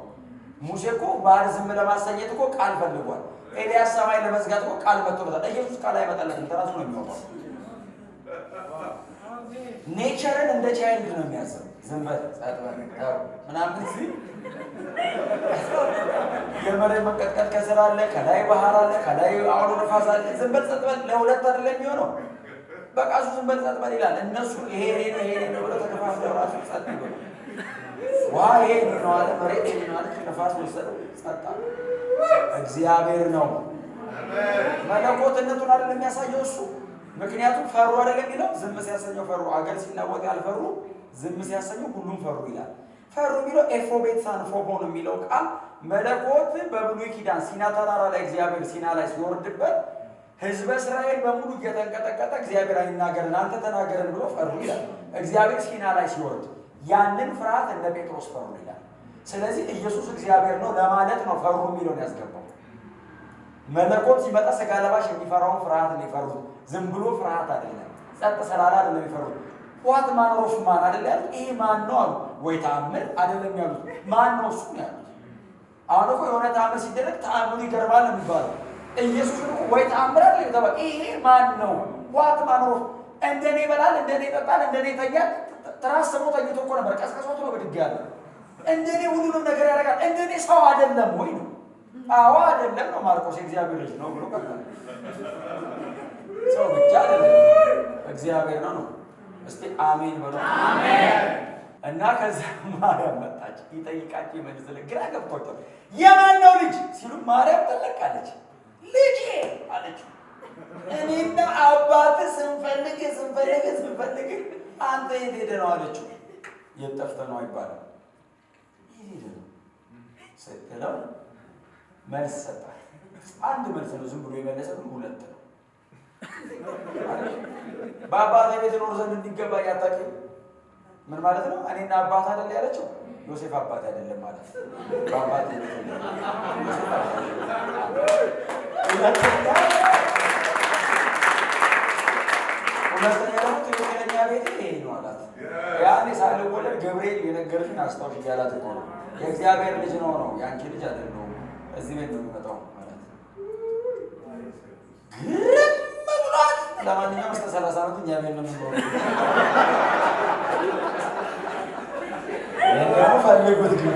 ሙሴ እኮ ባህር ዝም ለማሰኘት እኮ ቃል ፈልጓል። ኤልያስ ሰማይ ለመዝጋት እኮ ቃል መጥቶለታል። ኢየሱስ ቃል አይመጣለትም፣ ከራሱ ነው የሚያወጣው። ኔቸርን እንደ ቻይልድ ነው የሚያዘው። ዝም በል ጸጥ በል ምናምን ሲል የመሬት መንቀጥቀጥ ከስር አለ፣ ከላይ ባህር አለ፣ ከላይ አውሎ ነፋስ አለ። ዝም በል ጸጥ በል ለሁለት አይደለም የሚሆነው። በቃ እሱ ዝም በል ጸጥ በል ይላል። እነሱ ይሄ ነው ብለው ተከፋፍለው ራሱ ጸጥ ይበሉ። ውሃ ይሄ ነው አለ፣ መሬት ይሄ ነው አለ፣ ነፋስ ወሰደው ጸጥ አለ። እግዚአብሔር ነው መለኮትነቱን አይደለም የሚያሳየው እሱ። ምክንያቱም ፈሩ አይደለም የሚለው ዝም ሲያሰኘው ፈሩ። አገር ሲናወጥ ያልፈሩ ዝም ሲያሰኘው ሁሉም ፈሩ ይላል። ፈሩ የሚለው ኤፎቤት ሳንፎቦን የሚለው ቃል መለኮት በብሉይ ኪዳን ሲና ተራራ ላይ እግዚአብሔር ሲና ላይ ሲወርድበት ሕዝበ እስራኤል በሙሉ እየተንቀጠቀጠ እግዚአብሔር አይናገርን አንተ ተናገርን ብሎ ፈሩ ይላል። እግዚአብሔር ሲና ላይ ሲወርድ ያንን ፍርሃት እነ ጴጥሮስ ፈሩ ይላል። ስለዚህ ኢየሱስ እግዚአብሔር ነው ለማለት ነው ፈሩ የሚለውን ያስገባው። መለኮት ሲመጣ ሥጋ ለባሽ የሚፈራውን ፍርሃት ነው የፈሩት። ዝም ብሎ ፍርሃት አይደለም፣ ጸጥ ስላላ አይደለም የፈሩት። ዋት ማን ኦፍ ማን አይደል ያሉት። ይሄ ማን ነው አሉ። ወይ ተአምር አይደለም ያሉት፣ ማን ነው እሱ ያሉት። አሁን እኮ የሆነ ተአምር ሲደረግ ተአምሩ ይገርማል ነው የሚባለው። ኢየሱስ እኮ ወይ ተአምር አይደለም የተባለው፣ ይሄ ማን ነው? ዋት ማን ኦፍ እንደኔ ይበላል፣ እንደኔ ይጠጣል፣ እንደኔ ይተኛል። ትራስ ስሞ ተኝቶ እኮ ነበር፣ ቀስቀሶት ነው ብድግ ያለ። እንደኔ ሁሉንም ነገር ያደርጋል። እንደኔ ሰው አይደለም ወይ ነው? አዎ አይደለም ነው። ማርቆስ የእግዚአብሔር ልጅ ነው ብሎ ቀጥታ ሰው ብቻ አይደለም እግዚአብሔር ነው ነው። እስቲ አሜን በሉ። አሜን። እና ከዛ ማርያም መጣች፣ ይጠይቃቸው ይመልስል። ግራ ገብቷቸው የማን ነው ልጅ ሲሉ ማርያም ተለቃለች። ልጄ አለች። እኔና አባት ስንፈልግ አንተ የት ሄደህ ነው አለችው። የት ጠፍተህ ነው አይባልም። ይሄ ነው ስትለው መልስ ሰጣል። አንድ መልስ ነው ዝም ብሎ የመለሰ ግን ሁለት ነው። በአባቴ ቤት ኖር ዘንድ እንዲገባ ያታውቂ ምን ማለት ነው? እኔና አባት አይደል ያለችው? ዮሴፍ አባት አይደለም ማለት በአባቴ ቤት ሁለተኛ ደግሞ ትክክለኛ ቤት ይሄ ነው አላት። ያኔ ሳልወለድ ገብርኤል የነገርሽን አስታውሽ እያላት እኮ ነው። የእግዚአብሔር ልጅ ነው የአንቺ ልጅ አይደለሁም፣ እዚህ ቤት ነው የሚመጣው ማለት ግርም ብሏት። ለማንኛውም እስከ 30 ዓመት እኛ ቤት ነው የምንኖረው። ፈልጉት ግን